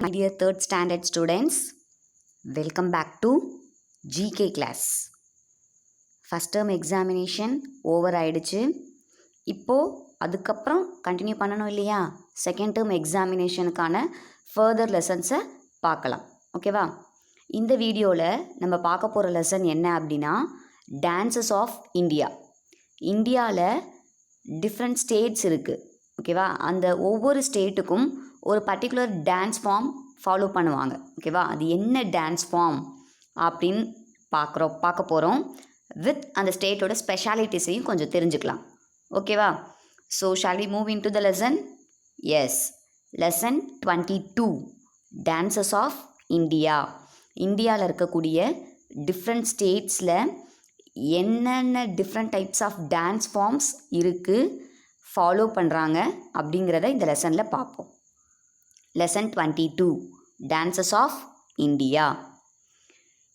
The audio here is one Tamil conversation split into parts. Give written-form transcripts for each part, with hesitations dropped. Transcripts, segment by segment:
My dear 3rd standard students, welcome back to GK class. First term examination over ஆயிடுச்சு. இப்போது அதுக்கப்புறம் கண்டினியூ பண்ணணும் இல்லையா? செகண்ட் டேர்ம் எக்ஸாமினேஷனுக்கான ஃபர்தர் லெசன்ஸை பார்க்கலாம். ஓகேவா? இந்த வீடியோவில் நம்ம பார்க்க போகிற லெசன் என்ன அப்படின்னா டான்சஸ் ஆஃப் இந்தியா. இந்தியாவில் டிஃப்ரெண்ட் ஸ்டேட்ஸ் இருக்குது. ஓகேவா? அந்த ஒவ்வொரு ஸ்டேட்டுக்கும் ஒரு பர்டிகுலர் டான்ஸ் ஃபார்ம் ஃபாலோ பண்ணுவாங்க. ஓகேவா? அது என்ன டான்ஸ் ஃபார்ம் அப்படின்னு பார்க்க போகிறோம். வித் அந்த ஸ்டேட்டோட ஸ்பெஷாலிட்டிஸையும் கொஞ்சம் தெரிஞ்சுக்கலாம். ஓகேவா? So shall we move in to the lesson? Yes, lesson 22 dances of India. இந்தியாவில் இருக்கக்கூடிய டிஃப்ரெண்ட் ஸ்டேட்ஸில் என்னென்ன different types of dance forms இருக்குது, ஃபாலோ பண்ணுறாங்க அப்படிங்கிறத இந்த லெசனில் பார்ப்போம். Lesson 22 dances of India.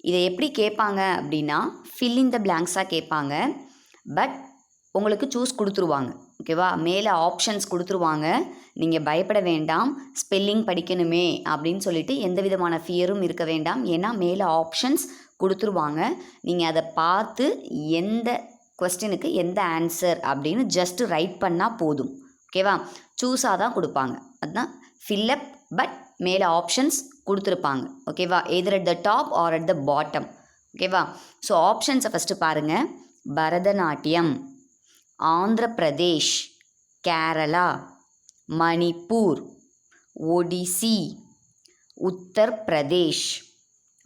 இதை எப்படி கேட்பாங்க அப்படின்னா ஃபில் இன் த பிளாங்க்ஸாக கேட்பாங்க. பட் உங்களுக்கு சூஸ் கொடுத்துருவாங்க. ஓகேவா? மேலே ஆப்ஷன்ஸ் கொடுத்துருவாங்க. நீங்கள் பயப்பட வேண்டாம், ஸ்பெல்லிங் படிக்கணுமே அப்படின்னு சொல்லிட்டு எந்த விதமான ஃபியரும் இருக்க வேண்டாம். ஏன்னா மேலே ஆப்ஷன்ஸ் கொடுத்துருவாங்க. நீங்கள் அதை பார்த்து எந்த கொஸ்டினுக்கு எந்த ஆன்சர் அப்படின்னு ஜஸ்ட்டு ரைட் பண்ணால் போதும். ஓகேவா? சூஸாக தான் கொடுப்பாங்க. அதுதான் ஃபில்லப். பட் மேலே ஆப்ஷன்ஸ் கொடுத்துருப்பாங்க. ஓகேவா? Either at the top or at the bottom. ஓகேவா? ஸோ ஆப்ஷன்ஸை ஃபஸ்ட்டு பாருங்கள். பரதநாட்டியம், ஆந்திர பிரதேஷ், கேரளா, மணிப்பூர், ஒடிசி, உத்தர் பிரதேஷ்.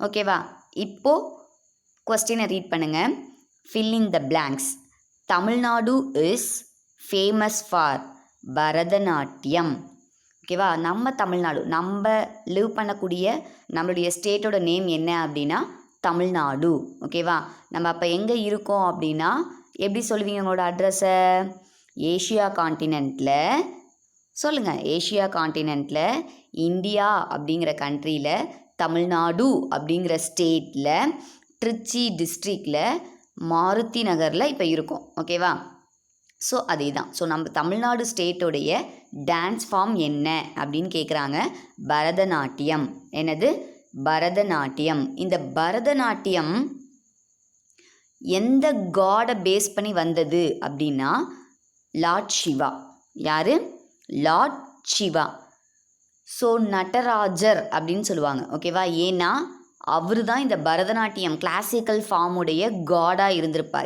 ஓகேவா? இப்போது கொஸ்டினை ரீட் பண்ணுங்கள். fill in the blanks. Tamil Nadu is famous for Bharatanatyam. ஓகேவா? நம்ம தமிழ்நாடு, நம்ம லிவ் பண்ணக்கூடிய நம்மளுடைய ஸ்டேட்டோட நேம் என்ன அப்படின்னா தமிழ்நாடு. ஓகேவா? நம்ம அப்போ எங்கே இருக்கோம் அப்படின்னா எப்படி சொல்லுவீங்க உங்களோட அட்ரஸை? ஏஷியா காண்டினென்ட்டில் சொல்லுங்கள். ஏஷியா காண்டினென்ட்டில் இந்தியா அப்படிங்கிற கண்ட்ரியில் தமிழ்நாடு அப்படிங்கிற ஸ்டேட்டில் திருச்சி டிஸ்ட்ரிக்டில் மாருதி நகரில் இப்போ இருக்கும். ஓகேவா? ஸோ அதே தான். ஸோ நம்ம தமிழ்நாடு ஸ்டேட்டோடைய டான்ஸ் ஃபார்ம் என்ன அப்படின்னு கேட்குறாங்க. பரதநாட்டியம். என்னது? பரதநாட்டியம். இந்த பரதநாட்டியம் எந்த காடை பேஸ் பண்ணி வந்தது அப்படின்னா லார்ட் சிவா. யார்? லார்ட் சிவா. ஸோ நடராஜர் அப்படின்னு சொல்லுவாங்க. ஓகேவா? ஏன்னா அவர் தான் இந்த பரதநாட்டியம் கிளாசிக்கல் ஃபார்முடைய காடாக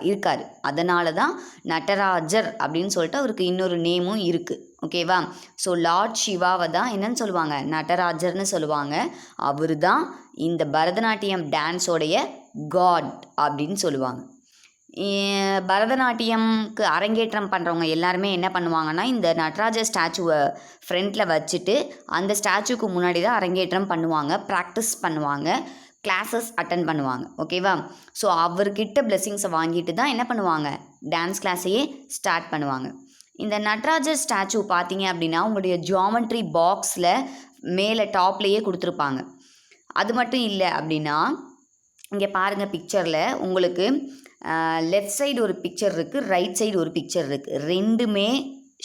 இருக்கார். அதனால தான் நடராஜர் அப்படின்னு சொல்லிட்டு அவருக்கு இன்னொரு நேமும் இருக்குது. ஓகேவா? ஸோ லார்ட் சிவாவை தான் என்னன்னு சொல்லுவாங்க? நடராஜர்னு சொல்லுவாங்க. அவர் தான் இந்த பரதநாட்டியம் டான்ஸோடைய காட் அப்படின்னு சொல்லுவாங்க. பரதநாட்டியம்க்கு அரங்கேற்றம் பண்ணுறவங்க எல்லாருமே என்ன பண்ணுவாங்கன்னா இந்த நடராஜர் ஸ்டாச்சுவை ஃப்ரண்ட்டில் வச்சுட்டு அந்த ஸ்டாச்சுக்கு முன்னாடி தான் அரங்கேற்றம் பண்ணுவாங்க, ப்ராக்டிஸ் பண்ணுவாங்க, கிளாஸஸ் அட்டன் பண்ணுவாங்க. ஓகேவா? ஸோ அவர்கிட்ட பிளெஸிங்ஸை வாங்கிட்டு தான் என்ன பண்ணுவாங்க? டான்ஸ் கிளாஸையே ஸ்டார்ட் பண்ணுவாங்க. இந்த நடராஜர் ஸ்டாச்சு பார்த்தீங்க அப்படின்னா உங்களுடைய ஜியாமெட்ரி பாக்ஸில் மேலே டாப்லேயே கொடுத்துருப்பாங்க. அது மட்டும் இல்லை அப்படின்னா இங்கே பாருங்கள், பிக்சரில் உங்களுக்கு லெஃப்ட் சைடு ஒரு பிக்சர் இருக்குது, ரைட் சைடு ஒரு பிக்சர் இருக்குது. ரெண்டுமே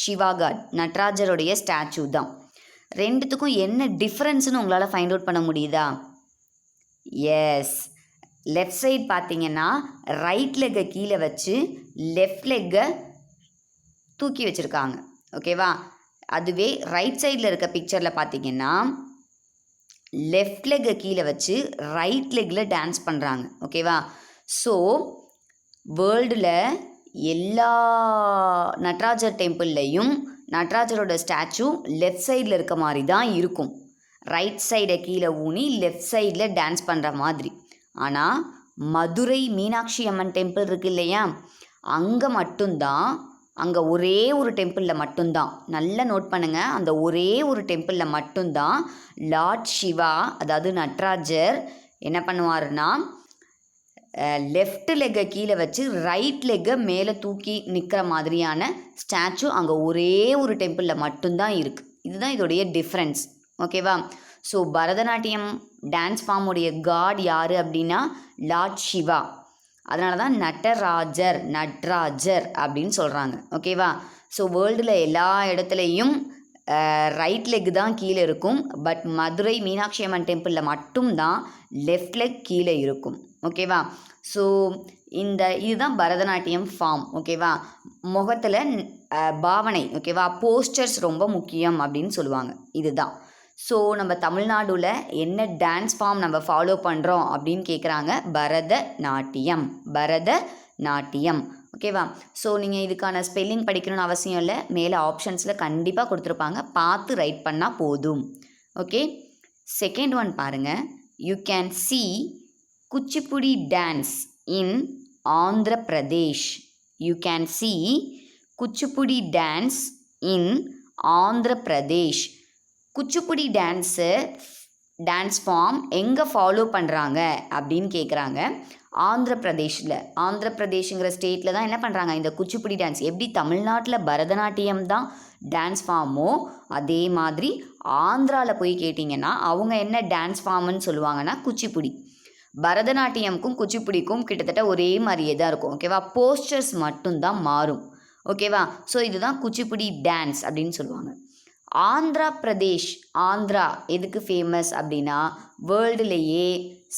சிவா காட் நடராஜருடைய ஸ்டாச்சு தான். ரெண்டுத்துக்கும் என்ன டிஃப்ரென்ஸ்னு உங்களால் ஃபைண்ட் அவுட் பண்ண முடியுதா? எஸ், லெஃப்ட் சைட் பார்த்தீங்கன்னா ரைட் லெக்கை கீழே வச்சு லெஃப்ட் லெக்கை தூக்கி வச்சுருக்காங்க. ஓகேவா? அதுவே ரைட் சைடில் இருக்க பிக்சரில் பார்த்தீங்கன்னா லெஃப்ட் லெக்கை கீழே வச்சு ரைட் லெக்கில் டான்ஸ் பண்ணுறாங்க. ஓகேவா? ஸோ வேர்ல்டில் எல்லா நடராஜர் டெம்பிள்லையும் நடராஜரோட ஸ்டாச்சு லெஃப்ட் சைடில் இருக்க மாதிரி தான் இருக்கும். ரைட் சைடை கீழே ஊனி லெஃப்ட் சைடில் டான்ஸ் பண்ணுற மாதிரி. ஆனால் மதுரை மீனாட்சி அம்மன் டெம்பிள் இருக்குது இல்லையா, அங்கே மட்டும்தான், அங்கே ஒரே ஒரு டெம்பிளில் மட்டும்தான், நல்லா நோட் பண்ணுங்கள், அந்த ஒரே ஒரு டெம்பிளில் மட்டும்தான் லார்ட் சிவா அதாவது நடராஜர் என்ன பண்ணுவாருன்னா லெஃப்ட் லெக்கை கீழே வச்சு ரைட் லெக்கை மேலே தூக்கி நிற்கிற மாதிரியான ஸ்டாச்சு அங்கே ஒரே ஒரு டெம்பிளில் மட்டும்தான் இருக்குது. இதுதான் இதோடைய டிஃப்ரென்ஸ். ஓகேவா? ஸோ பரதநாட்டியம் டான்ஸ் ஃபார்முடைய காட் யார் அப்படின்னா லார்ட் சிவா. அதனால தான் நடராஜர் அப்படின்னு சொல்கிறாங்க. ஓகேவா? ஸோ வேர்ல்டில் எல்லா இடத்துலையும் ரைட் லெக் தான் கீழே இருக்கும். பட் மதுரை மீனாட்சி அம்மன் டெம்பிளில் மட்டும்தான் லெஃப்ட் லெக் கீழே இருக்கும். ஓகேவா? ஸோ இதுதான் பரதநாட்டியம் ஃபார்ம். ஓகேவா? முகத்தில் பாவனை, ஓகேவா, போஸ்டர்ஸ் ரொம்ப முக்கியம் அப்படின்னு சொல்லுவாங்க. இதுதான். ஸோ நம்ம தமிழ்நாடுல என்ன டான்ஸ் ஃபார்ம் நம்ம ஃபாலோ பண்ணுறோம் அப்படின்னு கேட்குறாங்க. பரதநாட்டியம். பரதநாட்டியம். ஓகேவா? ஸோ நீங்கள் இதுக்கான ஸ்பெல்லிங் படிக்கணும்னு அவசியம் இல்லை. மேலே ஆப்ஷன்ஸில் கண்டிப்பாக கொடுத்துருப்பாங்க, பார்த்து ரைட் பண்ணால் போதும். ஓகே, செகண்ட் ஒன் பாருங்கள். You can see Kuchipudi dance in Andhra Pradesh. You can see Kuchipudi dance in Andhra Pradesh. Kuchipudi dance form எங்கே ஃபாலோ பண்ணுறாங்க அப்படின்னு கேட்குறாங்க. ஆந்திர பிரதேஷில். ஆந்திர பிரதேஷுங்கிற ஸ்டேட்டில் தான் என்ன பண்ணுறாங்க இந்த குச்சிப்புடி டான்ஸ். எப்படி தமிழ்நாட்டில் பரதநாட்டியம் தான் டான்ஸ் ஃபார்மோ அதே மாதிரி ஆந்திராவில் போய் கேட்டிங்கன்னா அவங்க என்ன டான்ஸ் ஃபார்ம்னு சொல்லுவாங்கன்னா குச்சிப்புடி. பரதநாட்டியமுக்கும் குச்சிப்புடிக்கும் கிட்டத்தட்ட ஒரே மாதிரியே தான் இருக்கும். ஓகேவா? போஸ்டர்ஸ் மட்டும்தான் மாறும். ஓகேவா? ஸோ இதுதான் குச்சிப்புடி டான்ஸ் அப்படின்னு சொல்லுவாங்க. ஆந்திரா பிரதேஷ். ஆந்திரா எதுக்கு ஃபேமஸ் அப்படின்னா வேர்ல்டுலேயே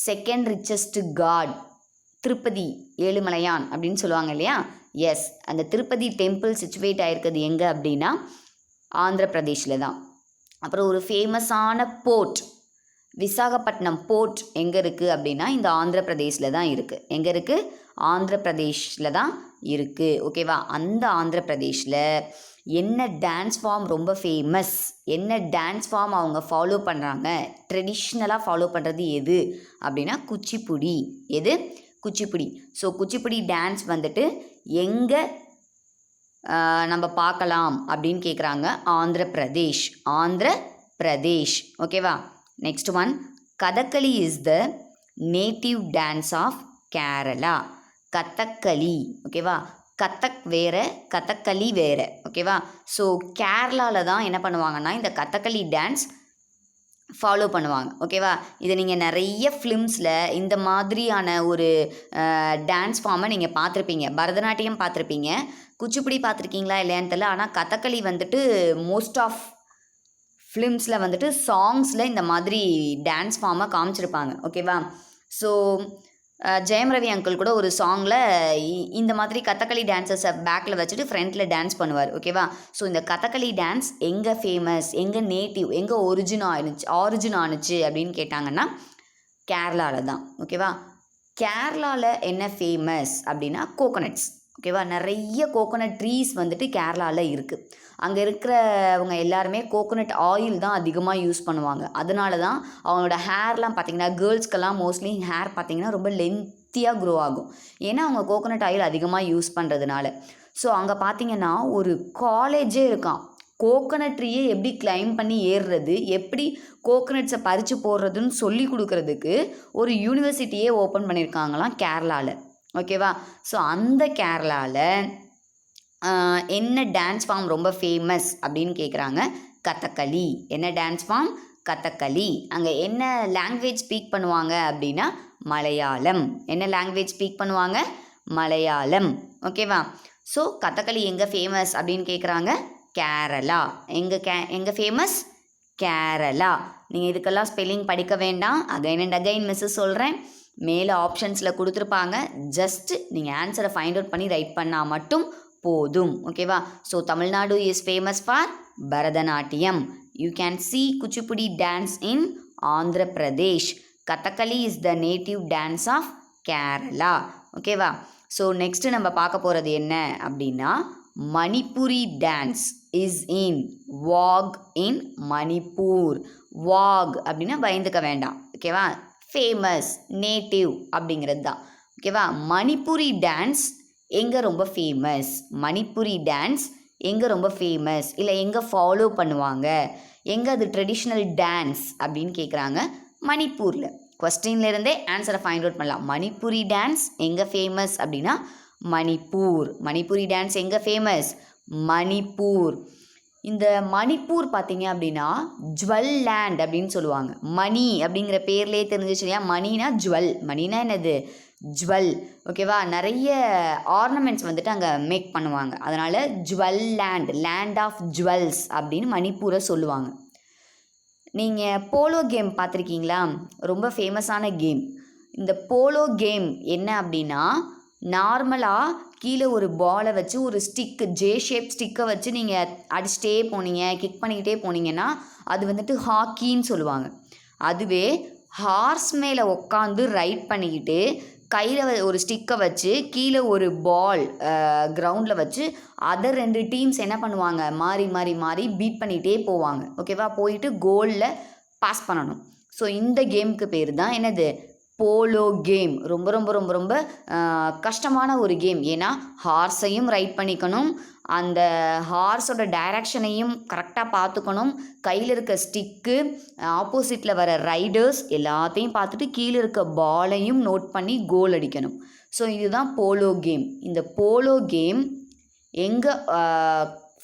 second richest god Tirupati Ezhumalaiyan அப்படின்னு சொல்லுவாங்க இல்லையா? எஸ், அந்த திருப்பதி டெம்பிள் சிச்சுவேட் ஆகிருக்கிறது எங்கே அப்படின்னா ஆந்திர பிரதேஷில் தான். அப்புறம் ஒரு ஃபேமஸான போர்ட் விசாகப்பட்டினம் போர்ட் எங்கே இருக்குது அப்படின்னா இந்த ஆந்திர பிரதேஷில் தான் இருக்குது. எங்கே இருக்குது? ஆந்திர பிரதேஷில் தான் இருக்குது. ஓகேவா? அந்த ஆந்திர பிரதேஷில் என்ன டான்ஸ் ஃபார்ம் ரொம்ப ஃபேமஸ், என்ன டான்ஸ் ஃபார்ம் அவங்க ஃபாலோ பண்ணுறாங்க, ட்ரெடிஷ்னலாக ஃபாலோ பண்ணுறது எது அப்படின்னா குச்சிப்புடி. எது? குச்சிப்புடி. ஸோ குச்சிப்புடி டான்ஸ் வந்துட்டு எங்கே நம்ம பார்க்கலாம் அப்படின்னு கேட்குறாங்க. ஆந்திர பிரதேஷ். ஆந்திர பிரதேஷ். ஓகேவா? Next one, Kathakali is the native dance of Kerala. Kathakali. ஓகேவா? கதக் வேறு, கதகளி வேறு. ஓகேவா? ஸோ கேரளாவில் தான் என்ன பண்ணுவாங்கன்னா இந்த கதகளி டான்ஸ் ஃபாலோ பண்ணுவாங்க. ஓகேவா? இதை நீங்கள் நிறைய ஃபிலிம்ஸில் இந்த மாதிரியான ஒரு டான்ஸ் ஃபார்மை நீங்கள் பார்த்துருப்பீங்க. பரதநாட்டியம் பார்த்துருப்பீங்க, குச்சிப்புடி பார்த்துருக்கீங்களா இல்லையான்னு தெரியல. ஆனால் கதகளி வந்துட்டு மோஸ்ட் ஆஃப் ஃபிலிம்ஸில் வந்துட்டு சாங்ஸில் இந்த மாதிரி டான்ஸ் ஃபார்மை காமிச்சிருப்பாங்க. ஓகேவா? ஸோ ஜெயம் ரவி அங்கிள் கூட ஒரு சாங்கில் இந்த மாதிரி கதகளி டான்ஸஸை பேக்கில் வச்சுட்டு ஃப்ரண்ட்டில் டான்ஸ் பண்ணுவார். ஓகேவா? ஸோ இந்த கதகளி டான்ஸ் எங்கே ஃபேமஸ், எங்கே நேட்டிவ், எங்கே ஆரிஜின் ஆணுச்சு அப்படின்னு கேட்டாங்கன்னா கேரளாவில் தான். ஓகேவா? கேரளாவில் என்ன ஃபேமஸ் அப்படின்னா கோகோனட்ஸ். ஓகேவா? நிறைய கோகோனட் ட்ரீஸ் வந்துட்டு கேரளாவில் இருக்குது. அங்கே இருக்கிறவங்க எல்லாருமே கோகோனட் ஆயில் தான் அதிகமாக யூஸ் பண்ணுவாங்க. அதனால தான் அவங்களோட ஹேர்லாம் பார்த்திங்கன்னா கேர்ள்ஸ்க்கெல்லாம் மோஸ்ட்லி ஹேர் பார்த்திங்கன்னா ரொம்ப லென்த்தியாக க்ரோ ஆகும். ஏன்னா அவங்க கோகோனட் ஆயில் அதிகமாக யூஸ் பண்ணுறதுனால. ஸோ அங்கே பார்த்திங்கன்னா ஒரு காலேஜே இருக்கான். கோகோனட் ட்ரீயை எப்படி கிளைம் பண்ணி ஏறுறது, எப்படி கோகோனட்ஸை பறித்து போடுறதுன்னு சொல்லி கொடுக்கறதுக்கு ஒரு யூனிவர்சிட்டியே ஓப்பன் பண்ணியிருக்காங்களாம் கேரளாவில். ஓகேவா? ஸோ அந்த கேரளாவில் என்ன டான்ஸ் ஃபார்ம் ரொம்ப ஃபேமஸ் அப்படின்னு கேட்குறாங்க. கதகளி. என்ன டான்ஸ் ஃபார்ம்? கதகளி. அங்கே என்ன லாங்குவேஜ் ஸ்பீக் பண்ணுவாங்க அப்படின்னா மலையாளம். என்ன லாங்குவேஜ் ஸ்பீக் பண்ணுவாங்க? மலையாளம். ஓகேவா? ஸோ கதகளி எங்கே ஃபேமஸ் அப்படின்னு கேட்குறாங்க. கேரளா. எங்கே ஃபேமஸ்? கேரளா. நீங்கள் இதுக்கெல்லாம் ஸ்பெல்லிங் படிக்க வேண்டாம். அகைன் அண்ட் அகைன் மிஸ்ஸஸ் சொல்கிறேன், மேலே ஆப்ஷன்ஸில் கொடுத்துருப்பாங்க. ஜஸ்ட் நீங்கள் ஆன்சரை ஃபைண்ட் அவுட் பண்ணி ரைட் பண்ணால் மட்டும் போதும். ஓகேவா? So Tamil Nadu is famous for Bharatanatyam. You can see Kuchipudi dance in Andhra Pradesh. Kathakali is the native dance of Kerala. ஓகேவா? ஸோ நெக்ஸ்ட்டு நம்ம பார்க்க போகிறது என்ன அப்படின்னா Manipuri dance is in vogue in Manipur. Vogue அப்படின்னா பயந்துக்க வேண்டாம். ஓகேவா? ஃபேமஸ், நேட்டிவ் அப்படிங்கிறது தான். ஓகேவா? மணிப்புரி டான்ஸ் எங்கே ரொம்ப ஃபேமஸ், மணிப்புரி டான்ஸ் எங்கே ரொம்ப ஃபேமஸ், இல்லை எங்கே ஃபாலோ பண்ணுவாங்க, எங்கே அது ட்ரெடிஷ்னல் டான்ஸ் அப்படின்னு கேட்குறாங்க. மணிப்பூரில். கொஸ்டின்லேருந்தே ஆன்சரை ஃபைண்ட் அவுட் பண்ணலாம். மணிப்புரி டான்ஸ் எங்கே ஃபேமஸ் அப்படின்னா மணிப்பூர். மணிப்புரி டான்ஸ் எங்கே ஃபேமஸ்? மணிப்பூர். இந்த மணிப்பூர் பார்த்தீங்க அப்படின்னா ஜுவல் லேண்ட் அப்படின்னு சொல்லுவாங்க. மணி அப்படிங்கிற பேர்லேயே தெரிஞ்சிச்சு இல்லையா? மணினா ஜுவல், மணினா என்னது? ஜுவல். ஓகேவா? நிறைய ஆர்னமெண்ட்ஸ் வந்துட்டு அங்கே மேக் பண்ணுவாங்க. அதனால் jewel land, land of jewels அப்படின்னு மணிப்பூரை சொல்லுவாங்க. நீங்கள் போலோ கேம் பார்த்துருக்கீங்களா? ரொம்ப ஃபேமஸான கேம். இந்த போலோ கேம் என்ன அப்படின்னா, நார்மலாக கீழே ஒரு பாலை வச்சு ஒரு ஸ்டிக்கு, ஜே ஷேப் ஸ்டிக்கை வச்சு நீங்கள் அடிச்சிட்டே போனீங்க, கிக் பண்ணிக்கிட்டே போனீங்கன்னா அது வந்துட்டு ஹாக்கின்னு சொல்லுவாங்க. அதுவே ஹார்ஸ் மேலே உட்காந்து ரைட் பண்ணிக்கிட்டு கையில் ஒரு ஸ்டிக்கை வச்சு கீழே ஒரு பால் கிரவுண்டில் வச்சு அதை 2 டீம்ஸ் என்ன பண்ணுவாங்க, மாறி மாறி மாறி பீட் பண்ணிகிட்டே போவாங்க. ஓகேவா? போயிட்டு கோலில் பாஸ் பண்ணணும். ஸோ இந்த கேமுக்கு பேர் தான் என்னது? Polo game. ரொம்ப ரொம்ப ரொம்ப ரொம்ப கஷ்டமான ஒரு கேம். ஏன்னா ஹார்ஸையும் ரைட் பண்ணிக்கணும், அந்த ஹார்ஸோட டைரக்ஷனையும் கரெக்டாக பார்த்துக்கணும், கையில் இருக்க ஸ்டிக்கு, ஆப்போசிட்டில் வர ரைடர்ஸ் எல்லாத்தையும் பார்த்துட்டு கீழே இருக்க பாலையும் நோட் பண்ணி கோல் அடிக்கணும். ஸோ இதுதான் போலோ கேம். இந்த போலோ கேம் எங்கே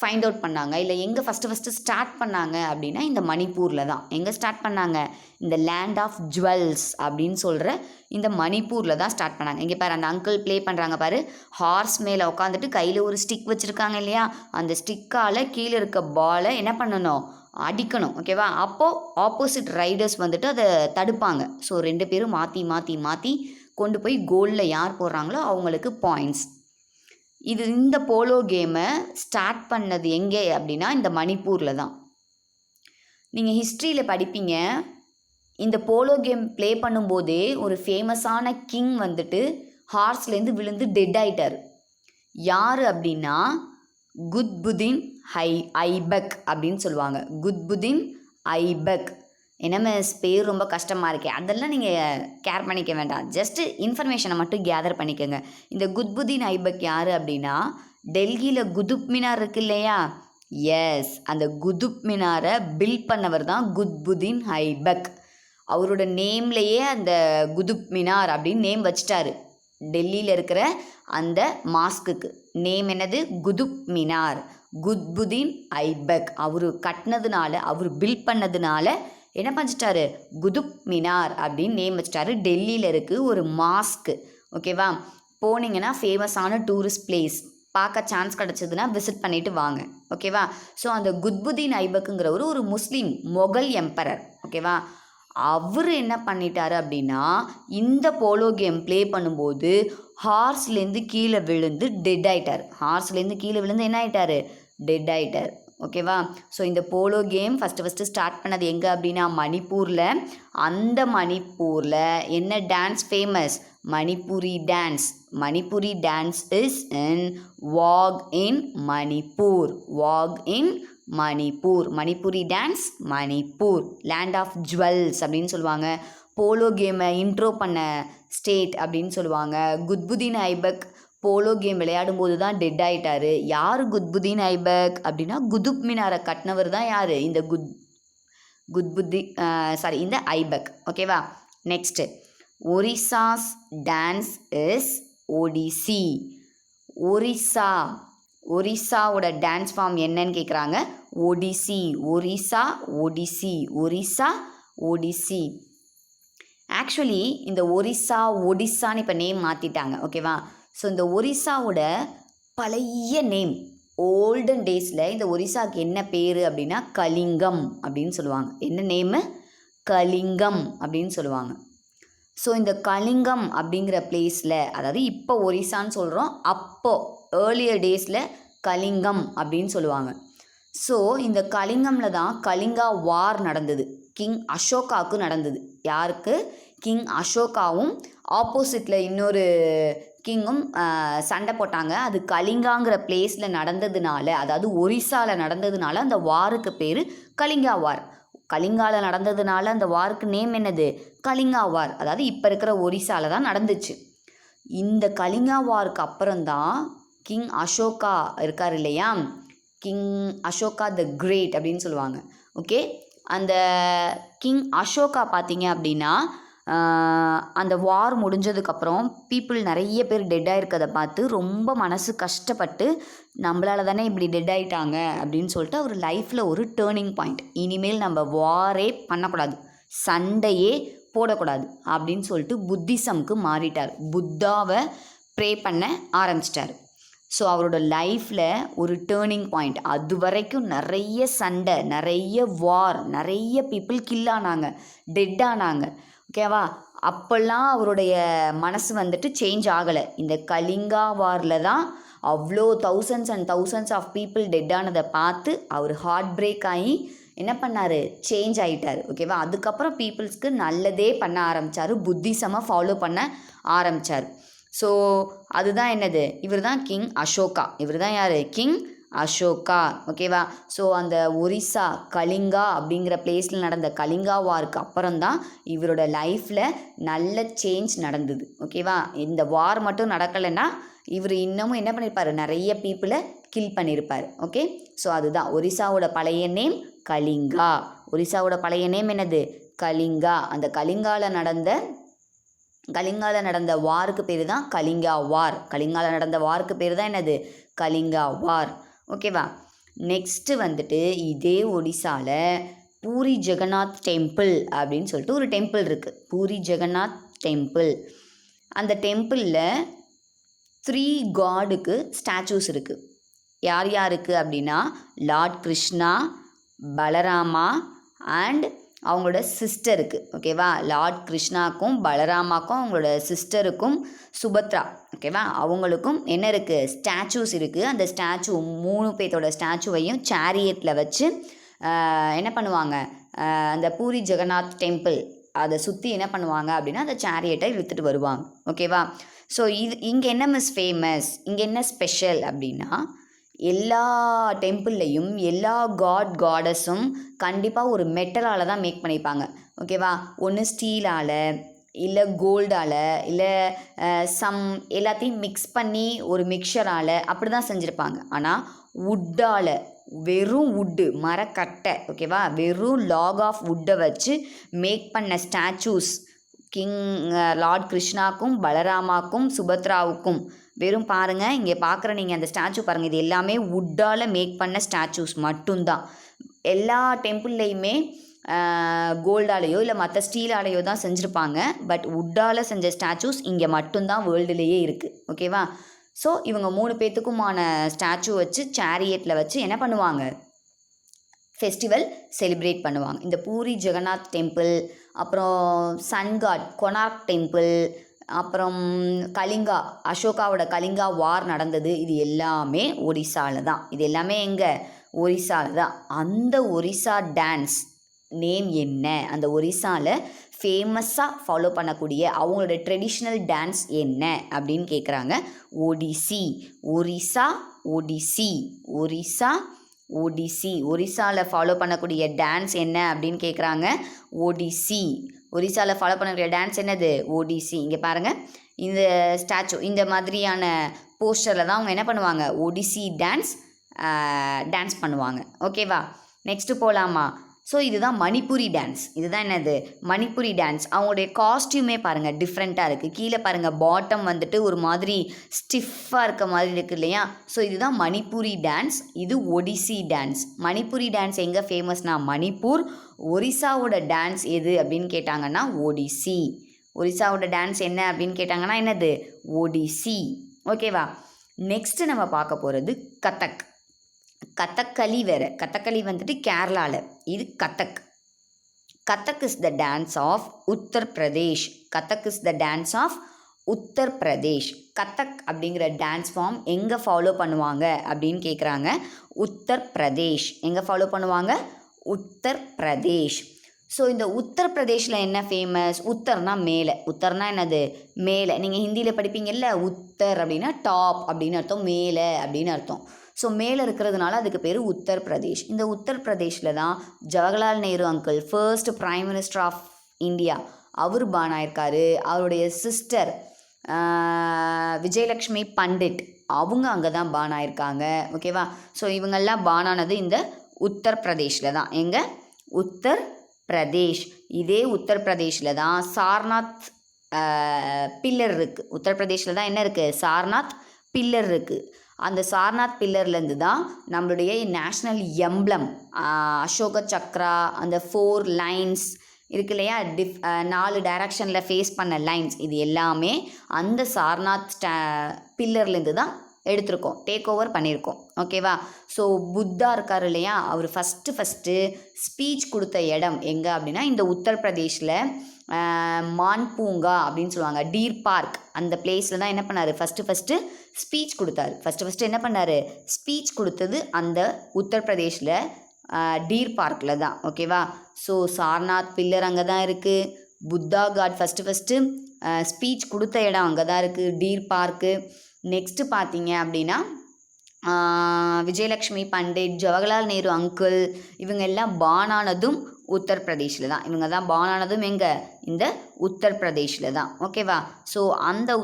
ஃபைண்ட் அவுட் பண்ணாங்க, இல்லை எங்கே ஃபஸ்ட்டு ஸ்டார்ட் பண்ணாங்க அப்படின்னா இந்த மணிப்பூரில் தான். எங்கே ஸ்டார்ட் பண்ணாங்க? இந்த லேண்ட் ஆஃப் ஜுவல்ஸ் அப்படின்னு சொல்கிற இந்த மணிப்பூரில் தான் ஸ்டார்ட் பண்ணாங்க. இங்கே பாரு, அந்த அங்கிள் ப்ளே பண்ணுறாங்க பாரு. ஹார்ஸ் மேலே உட்காந்துட்டு கையில் ஒரு ஸ்டிக் வச்சுருக்காங்க இல்லையா? அந்த ஸ்டிக்கால் கீழே இருக்க பாலை என்ன பண்ணணும்? அடிக்கணும். ஓகேவா? அப்போது ஆப்போசிட் ரைடர்ஸ் வந்துட்டு அதை தடுப்பாங்க. ஸோ 2 பேரும் மாற்றி மாற்றி மாற்றி கொண்டு போய் கோலில் யார் போடுறாங்களோ அவங்களுக்கு பாயிண்ட்ஸ். இந்த போலோ கேமை ஸ்டார்ட் பண்ணது எங்கே அப்படின்னா இந்த மணிப்பூரில் தான். நீங்கள் ஹிஸ்ட்ரியில் படிப்பீங்க, இந்த போலோ கேம் ப்ளே பண்ணும்போதே ஒரு ஃபேமஸான கிங் வந்துட்டு ஹார்ஸ்லேருந்து விழுந்து டெட் ஆகிட்டார். யார் அப்படின்னா குத்புதீன் ஐபக் அப்படின்னு சொல்லுவாங்க. குத்புதீன் ஐபக். என்ன மிஸ், பேர் ரொம்ப கஷ்டமாக இருக்கே, அதெல்லாம் நீங்கள் கேர் பண்ணிக்க வேண்டாம், ஜஸ்ட்டு இன்ஃபர்மேஷனை மட்டும் கேதர் பண்ணிக்கோங்க. இந்த குத்புதீன் ஐபக் யார் அப்படின்னா, டெல்லியில் குதுப் மினார் இருக்கு இல்லையா? எஸ், அந்த குதுப் மினாரை பில்ட் பண்ணவர் தான் குத்புதீன் ஐபக். அவரோட நேம்லேயே அந்த குதுப் மினார் அப்படின்னு நேம் வச்சிட்டாரு. டெல்லியில் இருக்கிற அந்த மாஸ்க்குக்கு நேம் என்னது? குதுப் மினார். குத்புதீன் ஐபக் அவர் கட்டினதுனால, அவர் பில்ட் பண்ணதுனால என்ன பண்ணிட்டாரு? குதுப் மினார் அப்படின்னு நேம் வச்சிட்டாரு. டெல்லியில் இருக்குது ஒரு மாஸ்க்கு. ஓகேவா? போனீங்கன்னா ஃபேமஸான டூரிஸ்ட் பிளேஸ், பார்க்க சான்ஸ் கிடச்சதுன்னா விசிட் பண்ணிவிட்டு வாங்க. ஓகேவா? ஸோ அந்த குத்புதீன் ஐபக்குங்கிறவர் ஒரு முஸ்லீம் மொகல் எம்பரர். ஓகேவா? அவர் என்ன பண்ணிட்டாரு அப்படின்னா, இந்த போலோ கேம் ப்ளே பண்ணும்போது ஹார்ஸ்லேருந்து கீழே விழுந்து டெட் ஆகிட்டார். ஹார்ஸ்லேருந்து கீழே விழுந்து என்ன ஆகிட்டார்? டெட் ஆகிட்டார். ஓகேவா? ஸோ இந்த போலோ கேம் ஃபஸ்ட்டு ஸ்டார்ட் பண்ணது எங்கே அப்படின்னா மணிப்பூரில். அந்த மணிப்பூரில் என்ன dance famous? Manipuri dance. Manipuri dance is in vogue in Manipur. Vogue in Manipur. Manipuri dance Manipur. Land of jewels அப்படின்னு சொல்லுவாங்க. போலோ கேமை இன்ட்ரோ பண்ண ஸ்டேட் அப்படின்னு சொல்லுவாங்க. குத்புதீன் ஐபக் போலோ கேம் விளையாடும் போது தான் டெட் ஆகிட்டார். யார் குத்புதீன் ஐபக் அப்படின்னா, குதுப் மினாரை கட்டினவர் தான் யார்? இந்த இந்த ஐபக். ஓகேவா? Next, Orissa's dance is Odissi. ஒரிசாவோட டான்ஸ் ஃபார்ம் என்னன்னு கேட்குறாங்க. ஒடிசி. ஒரிசா ஒடிசி. ஒரிசா ஒடிசி. ஆக்சுவலி இந்த ஒடிசான்னு இப்போ நேம் மாற்றிட்டாங்க. ஓகேவா? ஸோ இந்த ஒரிசாவோட பழைய நேம், ஓல்டன் டேஸில் இந்த ஒரிசாவுக்கு என்ன பேர் அப்படின்னா கலிங்கம் அப்படின்னு சொல்லுவாங்க. என்ன நேமு? கலிங்கம் அப்படின்னு சொல்லுவாங்க. ஸோ இந்த கலிங்கம் அப்படிங்கிற பிளேஸில், அதாவது இப்போ ஒரிசான்னு சொல்கிறோம், அப்போது ஏர்லியர் டேஸில் கலிங்கம் அப்படின்னு சொல்லுவாங்க. ஸோ இந்த கலிங்கமில் தான் கலிங்கா வார் நடந்தது. கிங் அசோகாவுக்கு நடந்தது. யாருக்கு? கிங் அசோகாவும் ஆப்போசிட்டில் இன்னொரு கிங்கும் சண்டை போட்டாங்க. அது கலிங்காங்கிற பிளேஸில் நடந்ததுனால, அதாவது ஒரிசாவில் நடந்ததுனால அந்த வாருக்கு பேர் கலிங்கா வார். கலிங்காவில் நடந்ததுனால அந்த வாருக்கு நேம் என்னது? கலிங்கா வார். அதாவது இப்போ இருக்கிற ஒரிசாவில் தான் நடந்துச்சு. இந்த கலிங்கா வாருக்கு அப்புறம்தான் கிங் அசோகா இருக்கார் இல்லையா? கிங் அசோகா த கிரேட் அப்படின்னு சொல்லுவாங்க. ஓகே, அந்த கிங் அசோகா பார்த்தீங்க அப்படின்னா அந்த வார் முடிஞ்சதுக்கப்புறம் பீப்புள் நிறைய பேர் டெட்டாக இருக்கிறத பார்த்து ரொம்ப மனசு கஷ்டப்பட்டு நம்மளால தானே இப்படி டெட் ஆகிட்டாங்க அப்படின்னு சொல்லிட்டு அவர் லைஃப்பில் ஒரு டேர்னிங் பாயிண்ட், இனிமேல் நம்ம வாரே பண்ணக்கூடாது, சண்டையே போடக்கூடாது அப்படின்னு சொல்லிட்டு புத்திசம்க்கு மாறிட்டார். புத்தாவை ப்ரே பண்ண ஆரம்பிச்சிட்டார். ஸோ அவரோட லைஃப்பில் ஒரு டேர்னிங் பாயிண்ட். அது வரைக்கும் நிறைய சண்டை, நிறைய வார், நிறைய பீப்புள் கில் ஆனாங்க, டெட் ஆனாங்க. ஓகேவா? அப்போல்லாம் அவருடைய மனசு வந்துட்டு சேஞ்ச் ஆகலை. இந்த கலிங்கா வாரில் தான் அவ்வளோ thousands and thousands of people dead ஆனதை பார்த்து அவர் ஹார்ட் பிரேக் ஆகி என்ன பண்ணார், சேஞ்ச் ஆகிட்டார். ஓகேவா? அதுக்கப்புறம் பீப்புள்ஸ்க்கு நல்லதே பண்ண ஆரம்பித்தார், புத்திசமாக ஃபாலோ பண்ண ஆரம்பித்தார். ஸோ அதுதான் என்னது, இவர் தான் கிங் அசோகா. இவர் தான் யார்? கிங் அசோகா. ஓகேவா? ஸோ அந்த ஒரிசா கலிங்கா அப்படிங்கிற பிளேஸில் நடந்த கலிங்கா வாருக்கு அப்புறம்தான் இவரோட லைஃப்பில் நல்ல சேஞ்ச் நடந்தது. ஓகேவா? இந்த வார் மட்டும் நடக்கலைன்னா இவர் இன்னமும் என்ன பண்ணியிருப்பார், நிறைய பீப்புளை கில் பண்ணியிருப்பார். ஓகே, ஸோ அதுதான் ஒரிசாவோட பழைய நேம் கலிங்கா. ஒரிசாவோட பழைய நேம் என்னது? கலிங்கா. அந்த கலிங்காவில் நடந்த வாருக்கு பேர் தான் கலிங்கா வார். கலிங்காவில் நடந்த வாருக்கு பேர் தான் என்னது? கலிங்கா வார். ஓகேவா? நெக்ஸ்ட்டு வந்துட்டு இதே ஒடிசாவில் பூரி ஜெகநாத் டெம்பிள் அப்படின்னு சொல்லிட்டு ஒரு டெம்பிள் இருக்குது. பூரி ஜெகநாத் டெம்பிள். அந்த டெம்பிளில் 3 காடுக்கு ஸ்டாச்சூஸ் இருக்குது. யார் யாருக்கு அப்படின்னா லார்ட் கிருஷ்ணா, பலராமா அண்ட் அவங்களோட சிஸ்டருக்கு. ஓகேவா? லார்ட் கிருஷ்ணாக்கும் பலராமாக்கும் அவங்களோட சிஸ்டருக்கும் சுபத்ரா, ஓகேவா, அவங்களுக்கும் என்ன இருக்குது, ஸ்டாச்சூஸ் இருக்குது. அந்த ஸ்டாச்சு 3 பேர்த்தோட ஸ்டாச்சுவையும் சேரியட்டில் வச்சு என்ன பண்ணுவாங்க, அந்த பூரி ஜெகநாத் டெம்பிள் அதை சுற்றி என்ன பண்ணுவாங்க அப்படின்னா அந்த சேரியட்டை இழுத்துட்டு வருவாங்க. ஓகேவா? ஸோ இங்கே என்ன ஃபேமஸ், இங்கே என்ன ஸ்பெஷல் அப்படின்னா எல்லா டெம்பிள்லையும் எல்லா காடஸும் கண்டிப்பாக ஒரு மெட்டலால் தான் மேக் பண்ணியிருப்பாங்க. ஓகேவா? ஒன்று ஸ்டீலால், இல்லை கோல்டால், இல்லை எல்லாத்தையும் மிக்ஸ் பண்ணி ஒரு மிக்சரால் அப்படி தான் செஞ்சுருப்பாங்க. ஆனால் வுட்டால், வெறும் வுட்டு, மரக்கட்டை, ஓகேவா, வெறும் லாக் ஆஃப் வுட்டை வச்சு மேக் பண்ண ஸ்டாச்சூஸ் கிங் லார்ட் கிருஷ்ணாக்கும் பலராமாக்கும் சுபத்ராவுக்கும். வெறும் பாருங்கள், இங்கே பார்க்குற நீங்கள் அந்த ஸ்டாச்சு பாருங்கள், இது எல்லாமே வுட்டால் மேக் பண்ண ஸ்டாச்சூஸ் மட்டும்தான். எல்லா டெம்பிள்லையுமே கோல்டாலேயோ இல்லை மற்ற ஸ்டீலாலேயோ தான் செஞ்சுருப்பாங்க. பட் வுட்டால் செஞ்ச ஸ்டாச்சூஸ் இங்கே மட்டும்தான் வேர்ல்டுலேயே இருக்குது. ஓகேவா? ஸோ இவங்க 3 பேர்த்துக்குமான ஸ்டாச்சு வச்சு சேரியட்டில் வச்சு என்ன பண்ணுவாங்க, ஃபெஸ்டிவல் செலிப்ரேட் பண்ணுவாங்க. இந்த பூரி ஜெகநாத் டெம்பிள், அப்புறம் சன்காட் கொனார்க் டெம்பிள், அப்புறம் கலிங்கா, அசோகாவோட கலிங்கா வார் நடந்தது, இது எல்லாமே ஒரிசாவில் தான். இது எல்லாமே எங்கே, ஒரிசாவில் தான். அந்த ஒரிசா டான்ஸ் நேம் என்ன, அந்த ஒரிசாவில் ஃபேமஸாக ஃபாலோ பண்ணக்கூடிய அவங்களோட ட்ரெடிஷ்னல் டான்ஸ் என்ன அப்படின்னு கேட்குறாங்க. ஒடிசி. ஒரிசா ஒடிசி. ஒரிசா ஒடிசி. ஒரிசாவில் ஃபாலோ பண்ணக்கூடிய டான்ஸ் என்ன அப்படின்னு கேட்குறாங்க. ஒடிசி. ஒரிசாவில் ஃபாலோ பண்ணக்கூடிய டான்ஸ் என்னது, ஒடிசி. இங்கே பாருங்கள், இந்த ஸ்டாச்சு இந்த மாதிரியான போஸ்டரில் தான் அவங்க என்ன பண்ணுவாங்க, ஒடிசி டான்ஸ் பண்ணுவாங்க. ஓகேவா? நெக்ஸ்ட்டு போகலாமா? ஸோ இதுதான் மணிப்புரி டான்ஸ். இதுதான் என்னது, மணிப்புரி டான்ஸ். அவங்களுடைய காஸ்டியூமே பாருங்கள் டிஃப்ரெண்ட்டாக இருக்குது. கீழே பாருங்கள், பாட்டம் வந்துட்டு ஒரு மாதிரி ஸ்டிஃபாக இருக்க மாதிரி இருக்குது இல்லையா? ஸோ இதுதான் மணிப்புரி டான்ஸ். இது ஒடிசி டான்ஸ். மணிப்புரி டான்ஸ் எங்கே ஃபேமஸ்னா மணிப்பூர். ஒரிசாவோட டான்ஸ் எது அப்படின்னு கேட்டாங்கன்னா ஒடிசி. ஒரிசாவோட டான்ஸ் என்ன அப்படின்னு கேட்டாங்கன்னா என்னது, ஒடிசி. ஓகேவா? நெக்ஸ்ட்டு நம்ம பார்க்க போகிறது கதக். கதகளி வேறு. கதகளி வந்துட்டு கேரளாவில், இது Kathak. Kathak is the dance of Uttar Pradesh. Kathak is the dance of Uttar Pradesh. Kathak அப்படிங்கிற டான்ஸ் ஃபார்ம் எங்கே ஃபாலோ பண்ணுவாங்க அப்படின்னு கேட்குறாங்க. உத்தரப்பிரதேஷ். எங்கே ஃபாலோ பண்ணுவாங்க, உத்தரப்பிரதேஷ். ஸோ இந்த உத்தரப்பிரதேஷில் என்ன ஃபேமஸ், உத்தர்னா மேலே. உத்தர்னா என்னது, மேலே. நீங்கள் ஹிந்தியில் படிப்பீங்கல்ல, உத்தர் அப்படின்னா டாப் அப்படின்னு அர்த்தம், மேலே அப்படின்னு அர்த்தம். ஸோ மேலே இருக்கிறதுனால அதுக்கு பேர் உத்தரப்பிரதேஷ். இந்த உத்தரப்பிரதேஷில் தான் Jawaharlal Nehru uncle, first prime minister of India, அவர் பான் ஆயிருக்காரு. அவருடைய சிஸ்டர் விஜயலக்ஷ்மி பண்டிட், அவங்க அங்கே தான் பான் ஆயிருக்காங்க. ஓகேவா? ஸோ இவங்கெல்லாம் பான் ஆனது இந்த உத்தரப்பிரதேஷில் தான். எங்கே, உத்தரப்பிரதேஷ். பிரதேஷ். இதே உத்தரப்பிரதேஷில் தான் சார்நாத் பில்லர் இருக்குது. உத்தரப்பிரதேஷில் தான் என்ன இருக்குது? சார்நாத் பில்லர் இருக்குது. அந்த சார்நாத் பில்லர்லேருந்து தான் நம்மளுடைய நேஷ்னல் எம்ப்ளம் அசோக சக்ரா, அந்த 4 லைன்ஸ் இருக்கு இல்லையா, 4 டைரக்ஷனில் ஃபேஸ் பண்ண லைன்ஸ், இது எல்லாமே அந்த சார்நாத் பில்லர்லேருந்து தான் எடுத்திருக்கோம், டேக் ஓவர் பண்ணியிருக்கோம். ஓகேவா? ஸோ புத்தா இருக்கார் இல்லையா, அவர் ஃபஸ்ட்டு ஸ்பீச் கொடுத்த இடம் எங்கே அப்படின்னா இந்த உத்தரப்பிரதேஷில் மான்பூங்கா அப்படின்னு சொல்லுவாங்க, டீர் பார்க், அந்த பிளேஸில் தான் என்ன பண்ணார் ஃபஸ்ட்டு ஸ்பீச் கொடுத்தாரு. ஃபஸ்ட்டு என்ன பண்ணார்? ஸ்பீச் கொடுத்தது அந்த உத்தரப்பிரதேஷில் டீர் பார்க்கில் தான். ஓகேவா? ஸோ சார்நாத் பில்லர் அங்கே தான் இருக்குது. புத்தா காட் ஃபஸ்ட்டு ஸ்பீச் கொடுத்த இடம் அங்கே தான் இருக்குது, டீர் பார்க்கு. நெக்ஸ்ட்டு பார்த்தீங்க அப்படின்னா விஜயலக்ஷ்மி பண்டிட், ஜவஹர்லால் நேரு அங்கிள், இவங்க எல்லாம் பானானதும் உத்தரப்பிரதேஷில் தான். இவங்க தான் பானானதும் எங்கே? இந்த உத்தரப்பிரதேஷில் தான். ஓகேவா? ஸோ அந்த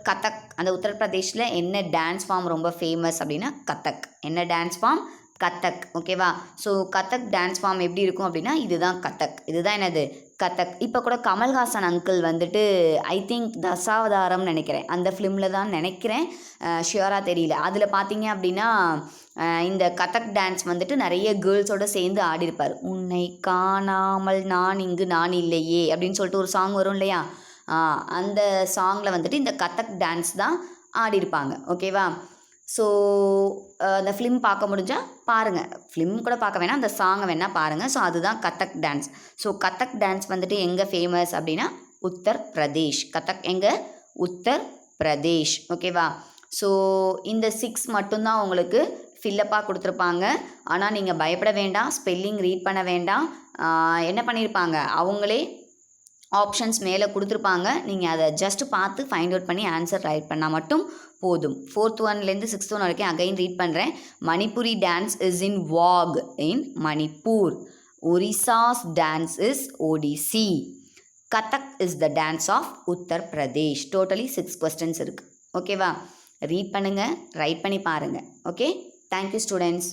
கதக், அந்த உத்தரப்பிரதேஷில் என்ன டான்ஸ் ஃபார்ம் ரொம்ப ஃபேமஸ் அப்படின்னா கதக். என்ன டான்ஸ் ஃபார்ம்? கதக். ஓகேவா? ஸோ கதக் டான்ஸ் ஃபார்ம் எப்படி இருக்கும் அப்படின்னா இதுதான் கதக். இதுதான் என்னது? கதக். இப்போ கூட கமல்ஹாசன் அங்கிள் வந்துட்டு ஐ திங்க் தசாவதாரம்னு நினைக்கிறேன், அந்த ஃபிலிமில் தான் நினைக்கிறேன், ஷியோராக தெரியல. அதில் பார்த்தீங்க அப்படின்னா இந்த கதக் டான்ஸ் வந்துட்டு நிறைய கேர்ள்ஸோடு சேர்ந்து ஆடிருப்பார். உன்னை காணாமல் நான் இங்கு நான் இல்லையே அப்படின்னு சொல்லிட்டு ஒரு சாங் வரும் இல்லையா, அந்த சாங்கில் வந்துட்டு இந்த கதக் டான்ஸ் தான் ஆடிருப்பாங்க. ஓகேவா? ஸோ அந்த ஃபிலிம் பார்க்க முடிஞ்சால் பாருங்கள், ஃபிலிம் கூட பார்க்க வேணாம், அந்த சாங்கை வேணால் பாருங்கள். ஸோ அதுதான் Kathak dance. So Kathak dance வந்துட்டு எங்கே ஃபேமஸ் அப்படின்னா உத்தரப்பிரதேஷ். கதக் எங்கே? உத்தரப்பிரதேஷ். ஓகேவா? ஸோ இந்த 6 மட்டும்தான் உங்களுக்கு ஃபில்லப்பாக கொடுத்துருப்பாங்க. ஆனால் நீங்கள் பயப்பட வேண்டாம், ஸ்பெல்லிங் ரீட் பண்ண வேண்டாம். என்ன பண்ணியிருப்பாங்க, அவங்களே ஆப்ஷன்ஸ் மேலே கொடுத்துருப்பாங்க, நீங்கள் அதை ஜஸ்ட் பார்த்து ஃபைண்ட் அவுட் பண்ணி ஆன்சர் ரைட் பண்ணால் மட்டும் போதும். 4th 1லேருந்து 6th 1 வரைக்கும் அகைன் ரீட் பண்ணுறேன். Manipuri dance is in vogue in Manipur. Orissa's dance is Odissi. Kathak is the dance of Uttar Pradesh. Totally 6 questions இருக்குது. ஓகேவா? ரீட் பண்ணுங்கள், ரைட் பண்ணி பாருங்கள். Okay, thank you students.